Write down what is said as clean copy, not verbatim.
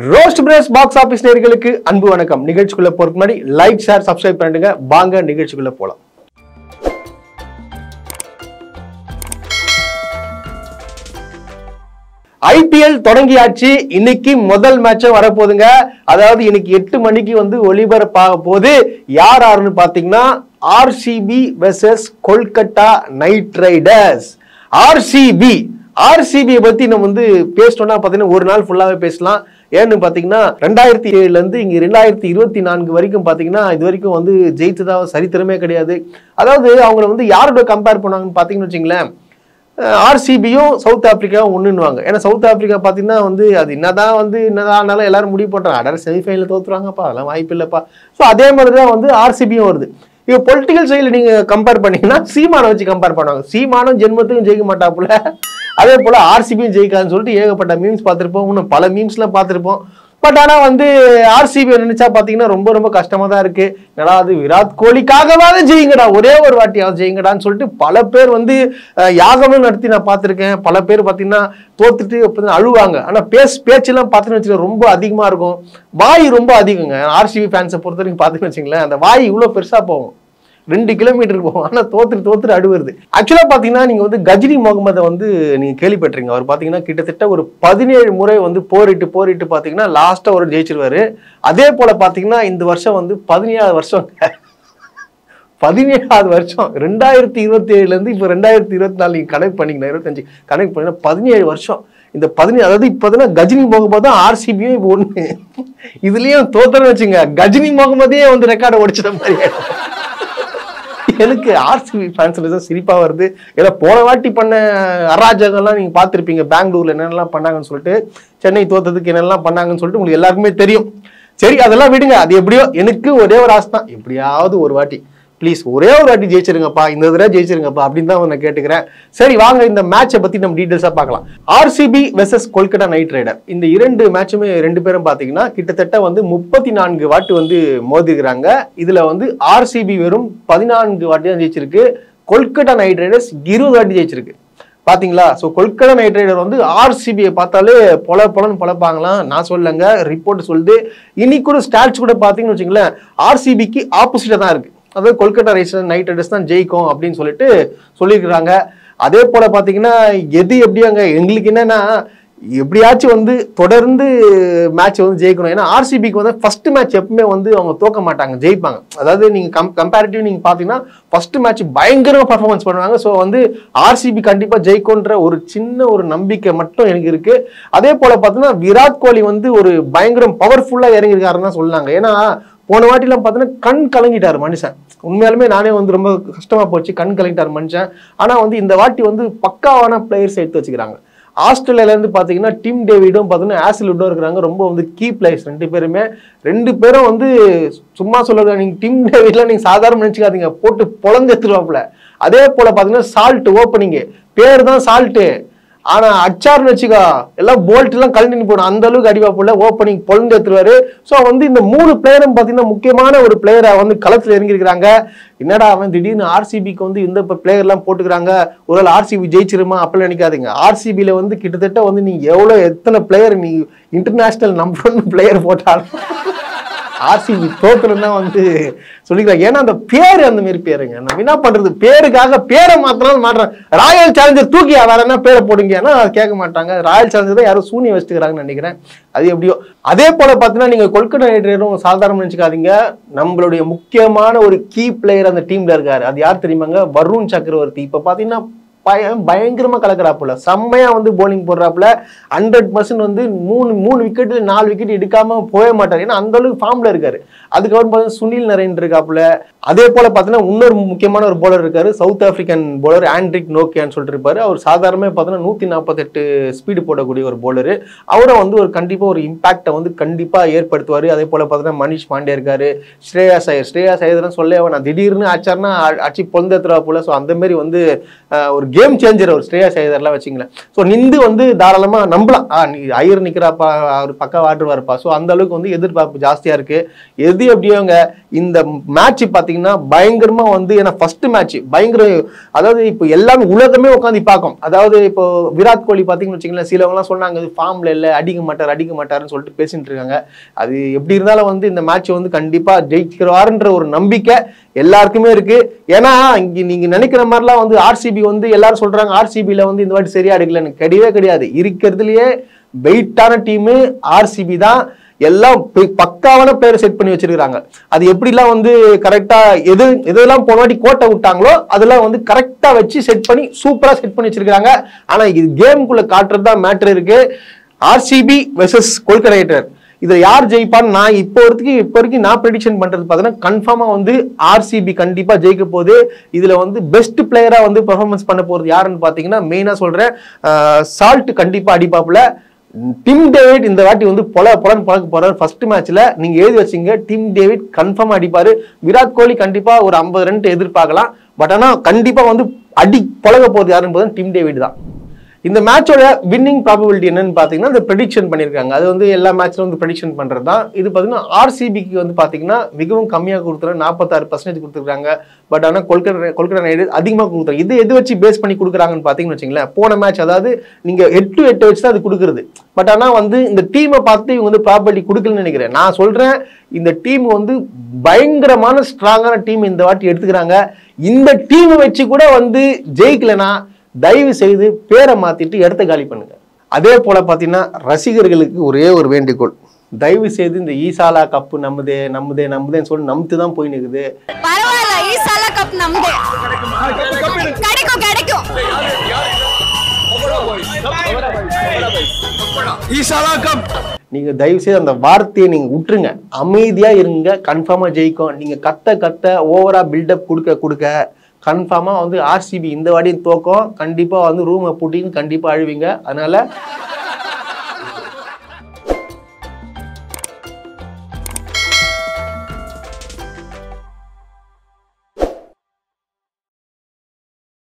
Roast brace box office நேயர்களுக்கு அன்பு வணக்கம். நிகழ்ச்சிக்குள்ள போறதுக்கு முன்னாடி லைக், ஷேர், சப்ஸ்கிரைப் பண்ணிடுங்க. வாங்க நிகழ்ச்சிக்குள்ள போலாம். ஐபிஎல் தொடங்கியாச்சு. இன்னைக்கு முதல் மேட்ச் வரப்போகுதுங்க. அதாவது இன்னைக்கு 8 மணிக்கு ஒளிபரப்பாக போகுது. யாருன்னு பாத்தீங்கன்னா RCB versus Kolkata night Riders. RCB பத்தி நம்ம பேசணும்னா பாத்தீங்கன்னா ஒரு நாள் ஃபுல்லாவே பேசலாம். ஏன்னு பாத்தீங்கன்னா 2007 இருந்து இங்க 2024 வரைக்கும் பாத்தீங்கன்னா இது வரைக்கும் ஜெயிச்சதா சரித்திரமே கிடையாது. அதாவது அவங்களை யாரோட கம்பேர் பண்ணாங்கன்னு பாத்தீங்கன்னு வச்சுங்களேன், ஆர்சிபியும் சவுத் ஆப்பிரிக்காவும் ஒண்ணுன்னுவாங்க. ஏன்னா சவுத் ஆப்பிரிக்கா பாத்தீங்கன்னா அது என்னதான் எல்லாரும் முடிவு பண்றாங்க, செமிஃபைனல் தோத்துருவாங்கப்பா, அதெல்லாம் வாய்ப்பு இல்லப்பா. ஸோ அதே மாதிரிதான் ஆர்சிபியும் வருது. இப்போ பொலிட்டிக்கல் சைடில் நீங்க கம்பேர் பண்ணீங்கன்னா சீமானை வச்சு கம்பேர் பண்ணுவாங்க. சீமானும் ஜென்மத்துக்கும் ஜெயிக்க மாட்டாப்புல, அதே போல ஆர்சிபியும் ஜெயிக்காதுன்னு சொல்லிட்டு ஏகப்பட்ட மீம்ஸ் பார்த்திருப்போம். இன்னும் பல மீம்ஸ்லாம் பார்த்திருப்போம். பட் ஆனா ஆர்சிபி நினைச்சா பாத்தீங்கன்னா ரொம்ப ரொம்ப கஷ்டமா தான் இருக்கு. ஏன்னா அது விராட் கோலிக்காகவாவது ஜெயிங்கடா, ஒரே ஒரு வாட்டியாவது ஜெயிங்கடான்னு சொல்லிட்டு பல பேர் யாகமும் நடத்தி நான் பார்த்திருக்கேன். பல பேர் பாத்தீங்கன்னா தோத்துட்டு அழுவாங்க. ஆனா பேச்செல்லாம் பாத்தீங்கன்னு வச்சுக்கோங்க ரொம்ப அதிகமா இருக்கும். வாய் ரொம்ப அதிகங்க. ஆர்சிபி ஃபேன்ஸை பொறுத்த வரைக்கும் பாத்தீங்கன்னு வச்சுங்களேன், அந்த வாய் இவ்வளவு பெருசா போகும், 2 கிலோமீட்டருக்கு போகும். ஆனா தோத்துட்டு அழுவுறது. ஆக்சுவலா பாத்தீங்கன்னா நீங்க கஜினி முகமதை நீங்க கேள்விப்பட்டிருங்க. அவர் பாத்தீங்கன்னா கிட்டத்தட்ட ஒரு 17 முறை போரிட்டு பாத்தீங்கன்னா லாஸ்டா ஒரு ஜெயிச்சிருவாரு. அதே போல பாத்தீங்கன்னா இந்த வருஷம் 17வது வருஷம் 17வது வருஷம் 2027 இருந்து இப்ப 2024 நீங்க கனெக்ட் பண்ணீங்கன்னா 25 கனெக்ட் பண்ணீங்கன்னா 17 வருஷம். இந்த 17 அதாவது இப்ப கஜினி முகமது தான் ஆர்சிபியும் இப்ப ஒண்ணு. இதுலயும் தோத்தன்னு வச்சுங்க, கஜினி முகமதே ரெக்கார்டை உடைச்சிட்ட மாதிரி. எனக்கு ஆர்சிபி ஃபேன்ஸ் சிரிப்பா வருது. ஏன்னா போன வாட்டி பண்ண அராஜகம்லாம் நீங்க பார்த்திருப்பீங்க. பெங்களூர்ல என்னென்னலாம் பண்ணாங்கன்னு சொல்லிட்டு, சென்னை தோத்ததுக்கு என்னெல்லாம் பண்ணாங்கன்னு சொல்லிட்டு உங்களுக்கு எல்லாருக்குமே தெரியும். சரி அதெல்லாம் விடுங்க, அது எப்படியோ. எனக்கு ஒரே ஒரு ஆசை தான், எப்படியாவது ஒரு வாட்டி ப்ளீஸ் ஒரே ஒரு வாட்டி ஜெயிச்சிருங்கப்பா, இந்த தடவை ஜெயிச்சிருங்கப்பா அப்படின்னு தான் நான் கேட்டுக்கிறேன். சரி வாங்க இந்த மேட்சை பத்தி நம்ம டீடைல்ஸா பார்க்கலாம். RCB versus Kolkata knight rider. இந்த 2 மேட்சுமே 2 பேரும் பாத்தீங்கன்னா கிட்டத்தட்ட 34 வாட்டி மோதிருக்கிறாங்க. இதுல ஆர்சிபி வெறும் 14 வாட்டி தான் ஜெயிச்சிருக்கு. கொல்கத்தா நைட் ரைடர்ஸ் 20 வாட்டி ஜெயிச்சிருக்கு. பாத்தீங்களா? சோ கொல்கத்தா நைட் ரைடர் ஆர்சிபியை பார்த்தாலே பொலன்னு பொழப்பாங்களாம். நான் சொல்லங்க, ரிப்போர்ட் சொல்லுது. இன்னைக்கு கூட ஸ்டாட்ஸ் கூட பாத்தீங்கன்னு வச்சுங்களேன், ஆர்சிபிக்கு ஆப்போசிட்டா தான் இருக்கு. அதாவது கொல்கத்தா நைட் ரைடர்ஸ் தான் ஜெயிக்கும் அப்படின்னு சொல்லிட்டு சொல்லியிருக்கிறாங்க. அதே போல பாத்தீங்கன்னா எது எப்படியாங்க, எங்களுக்கு என்னன்னா எப்படியாச்சும் தொடர்ந்து மேட்ச் ஜெயிக்கணும். ஏன்னா ஆர்சிபிக்கு ஃபர்ஸ்ட் மேட்ச் எப்பவுமே அவங்க தோக்க மாட்டாங்க, ஜெயிப்பாங்க. அதாவது நீங்க கம்பேரிட்டிவ் நீங்க பாத்தீங்கன்னா ஃபர்ஸ்ட் மேட்ச் பயங்கரமா பர்ஃபார்மன்ஸ் பண்ணுவாங்க. ஸோ ஆர்சிபி கண்டிப்பா ஜெயிக்கும்ன்ற ஒரு சின்ன ஒரு நம்பிக்கை மட்டும் எனக்கு இருக்கு. அதே போல பாத்தீங்கன்னா விராட் கோலி ஒரு பயங்கரம் பவர்ஃபுல்லா இறங்கியிருக்காருன்னு தான் சொன்னாங்க. ஏன்னா போன வாட்டிலாம் பார்த்தீங்கன்னா கண் கலங்கிட்டாரு மனுஷன். உண்மையாலுமே நானே ரொம்ப கஷ்டமா போச்சு, கண் கலங்கிட்டாரு மனுஷன். ஆனா இந்த வாட்டி பக்காவான பிளேயர்ஸ் எடுத்து வச்சுக்கிறாங்க. ஆஸ்திரேலியால இருந்து பாத்தீங்கன்னா டிம் டேவிடும் பாத்தீங்கன்னா ஆசிலுட்டும் இருக்கிறாங்க. ரொம்ப கீ பிளேயர்ஸ் 2 பேரும் சும்மா சொல்லுங்க. நீங்க டிம் டேவிட்லாம் நீங்க சாதாரண நினைச்சுக்காதீங்க, போட்டு பொழந்து எடுத்துருவாப்புல. அதே போல பாத்தீங்கன்னா சால்ட் ஓப்பனிங் பேர் தான் சால்ட், ஆனா அச்சார்னு வச்சுக்கோ எல்லாம் போல்ட் எல்லாம் கழட்டி போடும், அந்த அளவுக்கு அடிவாப்புல ஓப்பனிங் பொழுந்து எடுத்துருவாரு. ஸோ இந்த 3 பிளேயரும் பாத்தீங்கன்னா முக்கியமான ஒரு பிளேயரை களத்துல இறங்கிருக்கிறாங்க. என்னடா அவன் திடீர்னு ஆர்சிபிக்கு இந்த பிளேயர் எல்லாம் போட்டுக்கிறாங்க, ஒருவேளை ஆர்சிபி ஜெயிச்சிருமா அப்படின்னு நினைக்காதீங்க. ஆர்சிபியில கிட்டத்தட்ட நீங்க எத்தனை பிளேயர் நீ இன்டர்நேஷனல் நம்பர் 1 பிளேயர் போட்டாலும் ஆர்சிபி தோத்துறதுன்னா சொல்லிக்கிறாங்க. ஏன்னா அந்த பேரு அந்த மாதிரி பேருங்க. நம்ம என்ன பண்றது, பேருக்காக பேரை மாத்திரம் மாற்றாங்க. ராயல் சேலஞ்சர் தூக்கியா வேற என்ன பேரை போடுங்க, கேட்க மாட்டாங்க. ராயல் சேலஞ்சர் தான் யாரும் சூனியம் வச்சுக்கிறாங்கன்னு நினைக்கிறேன். அது எப்படியோ. அதே போல பாத்தீங்கன்னா நீங்க கொல்கத்தா நைட் ரைடரும் சாதாரண நினைச்சுக்காதீங்க. நம்மளுடைய முக்கியமான ஒரு கீ பிளேயர் அந்த டீம்ல இருக்காரு. அது யார் தெரியுமாங்க? வருண் சக்கரவர்த்தி. இப்ப பாத்தீங்கன்னா பயங்கரமா கலக்கிறாப்புல, செம்மையா போலிங் போடுறாப்புல. 100% 3 விக்கெட் 4 விக்கெட் எடுக்காம போக மாட்டாரு. ஏன்னா அந்த அளவுக்கு ஃபார்ம்ல இருக்காரு. அதுக்கப்புறம் சுனில் நரேன் இருக்காப்புல. அதே போல பாத்தீங்கன்னா இன்னொரு முக்கியமான ஒரு போலர் இருக்காரு, சவுத் ஆப்பிரிக்கன் போலர் ஆண்ட்ரிக் நோக்கியான்னு சொல்லிட்டு இருப்பாரு. அவர் சாதாரணமா பாத்தீங்கன்னா 148 ஸ்பீடு போடக்கூடிய ஒரு போலரு. அவரை ஒரு கண்டிப்பா ஒரு இம்பாக்டை கண்டிப்பா ஏற்படுத்துவாரு. அதே போல பாத்தீங்கன்னா மனிஷ் பாண்டே இருக்காரு, ஸ்ரேயாஸ் ஐயர் சொல்ல நான் திடீர்னு ஆச்சார்னா அச்சு பொழுந்தேத்துறா போல. ஸோ அந்த மாதிரி ஒரு கேம் சேஞ்சர் ஒரு ஸ்ரேயாஸ் ஐயர்லாம் வச்சுங்களேன். ஸோ நிந்து வந்து தாராளமாக நம்பலாம். ஐயர் நிற்கிறாப்பா, அவர் பக்கம் ஆடுவாருப்பா. ஸோ அந்த அளவுக்கு வந்து எதிர்பார்ப்பு ஜாஸ்தியாக இருக்கு. எது எப்படியோங்க இந்த மேட்ச் பார்த்தீங்கன்னா பயங்கரமா வந்து, ஏன்னா ஃபர்ஸ்ட் மேட்ச் பயங்கர, அதாவது இப்போ எல்லாமே உலகமே உட்காந்து பார்க்கும். அதாவது இப்போ விராட் கோலி பார்த்தீங்கன்னு வச்சுங்களேன், சிலவங்கலாம் சொன்னாங்க ஃபார்ம்ல இல்லை, அடிக்க மாட்டாருன்னு சொல்லிட்டு பேசிட்டு இருக்காங்க. அது எப்படி இருந்தாலும் வந்து இந்த மேட்ச் வந்து கண்டிப்பா ஜெயிக்கிறாருன்ற ஒரு நம்பிக்கை எல்லாருக்குமே இருக்கு. ஏன்னா இங்க நீங்க நினைக்கிற மாதிரிலாம் வந்து ஆர்சிபி வந்து எல்லாரும் சொல்றாங்க ஆர்சிபில வந்து இந்த வாட்டி சரியா எடுக்கலன்னு. கிடையவே கிடையாது. இருக்கிறதுலயே வெயிட்டான டீமு ஆர்சிபி தான். எல்லாம் பக்காவான பிளேயர் செட் பண்ணி வச்சிருக்காங்க. அது எப்படிலாம் வந்து கரெக்டா எதெல்லாம் போன வாட்டி கோட்டை விட்டாங்களோ அதெல்லாம் வந்து கரெக்டா வச்சு செட் பண்ணி சூப்பரா செட் பண்ணி வச்சிருக்காங்க. ஆனா இது கேமுக்குள்ள காட்டுறது தான் மேட்டர் இருக்கு. RCB versus Kolkata knight rider, இதுல யார் ஜெயிப்பான்னு நான் இப்போ வரைக்கும் நான் ப்ரெடிக்ஷன் பண்றது பார்த்தீங்கன்னா கன்ஃபார்மா வந்து ஆர்சிபி கண்டிப்பா ஜெயிக்க போகுது. இதுல வந்து பெஸ்ட் பிளேயரா வந்து பெர்ஃபார்மன்ஸ் பண்ண போறது யாருன்னு பாத்தீங்கன்னா மெயினா சொல்றேன், சால்ட் கண்டிப்பா அடிப்பாப்புல. டிம் டேவிட் இந்த வாட்டி வந்து பொலன்னு பழக்க போறாரு. ஃபர்ஸ்ட் மேட்ச்ல நீங்க எழுதி வச்சீங்க, டிம் டேவிட் கன்ஃபார்மா அடிப்பாரு. விராட் கோலி கண்டிப்பா ஒரு 50 ரன் எதிர்பார்க்கலாம். பட் ஆனா கண்டிப்பா வந்து பழக போறது யாருன்னு டிம் டேவிட் தான். இந்த மேட்சோட வின்னிங் ப்ராபபிலிட்டி என்னன்னு பாத்தீங்கன்னா இந்த ப்ரெடிக்ஷன் பண்ணிருக்காங்க. அது வந்து எல்லா மேட்ச்ல வந்து ப்ரெடிக்ஷன் பண்றது தான். இது பாத்தீங்கன்னா ஆர்சிபிக்கு வந்து பாத்தீங்கன்னா மிகவும் கம்மியாக கொடுத்துறாங்க, 46% கொடுத்துருக்காங்க. பட் ஆனா கொல்கத்தா நைட் ரைடர்ஸ் அதிகமாக கொடுக்குறாங்க. இது எது வச்சு பேஸ் பண்ணி கொடுக்குறாங்கன்னு பாத்தீங்கன்னு வச்சுங்களேன், போன மேட்ச் அதாவது நீங்க 8-8 வச்சு தான் அது கொடுக்குறது. பட் ஆனா வந்து இந்த டீமை பார்த்து இவங்க வந்து ப்ராபபிலிட்டி கொடுக்கலன்னு நினைக்கிறேன். நான் சொல்றேன் இந்த டீம் வந்து பயங்கரமான ஸ்ட்ராங்கான டீம் இந்த வாட்டி எடுத்துக்கிறாங்க. இந்த டீமை வச்சு கூட வந்து ஜெயிக்கலனா தயவு செய்து பேரை மாத்திட்டு இடத்த காலி பண்ணுங்க. அதே போல பாத்தீங்கன்னா ரசிகர்களுக்கு ஒரே ஒரு வேண்டுகோள், தயவு செய்து இந்த ஈசாலா கப்பு நம்புதேன்னு சொல்லி நம்பிட்டு தான் போய் நிக்குது. பரவாயில்ல, ஈசாலா கப் நம்புதே கிடைக்கும். ஈசாலா கப் நீங்க தயவு செய்து அந்த வார்த்தையை நீங்க விட்டுருங்க, அமைதியா இருங்க. கன்ஃபார்மா ஜெயிக்கும். நீங்க கத்த ஓவரா பில்டப் கொடுக்க கன்ஃபார்மா வந்து ஆர்சிபி இந்த வாடியும் தோக்கம். கண்டிப்பா வந்து ரூமை பூட்டின்னு கண்டிப்பா அழுவீங்க. அதனால